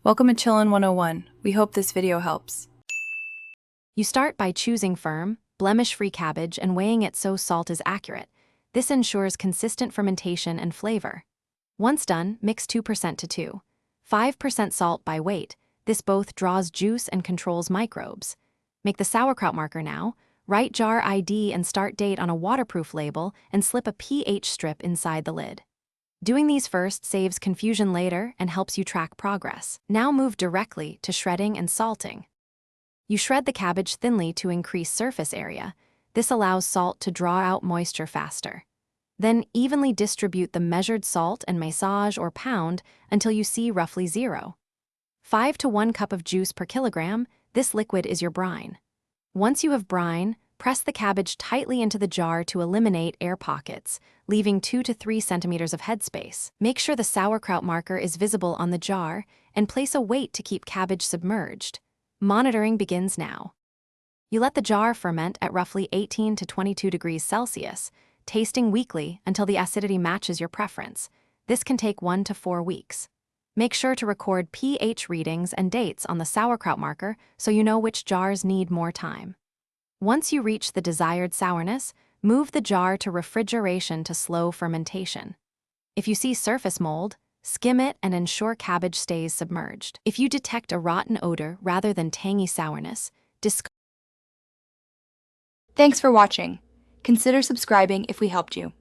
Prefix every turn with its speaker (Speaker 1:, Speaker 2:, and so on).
Speaker 1: Welcome to Chillin' 101. We hope this video helps.
Speaker 2: You start by choosing firm, blemish-free cabbage and weighing it so salt is accurate. This ensures consistent fermentation and flavor. Once done, mix 2% to 5% salt by weight. This both draws juice and controls microbes. Make the sauerkraut marker now. Write jar ID and start date on a waterproof label and slip a pH strip inside the lid. Doing these first saves confusion later and helps you track progress. Now move directly to shredding and salting. You shred the cabbage thinly to increase surface area. This allows salt to draw out moisture faster. Then evenly distribute the measured salt and massage or pound until you see roughly 0. 5 to 1 cup of juice per kilogram, this liquid is your brine. Once you have brine, press the cabbage tightly into the jar to eliminate air pockets, leaving 2 to 3 centimeters of headspace. Make sure the sauerkraut marker is visible on the jar and place a weight to keep cabbage submerged. Monitoring begins now. You let the jar ferment at roughly 18 to 22 degrees Celsius, tasting weekly until the acidity matches your preference. This can take 1 to 4 weeks. Make sure to record pH readings and dates on the sauerkraut marker so you know which jars need more time. Once you reach the desired sourness, move the jar to refrigeration to slow fermentation. If you see surface mold, skim it and ensure cabbage stays submerged. If you detect a rotten odor rather than tangy sourness,
Speaker 3: Thanks for watching. Consider subscribing if we helped you.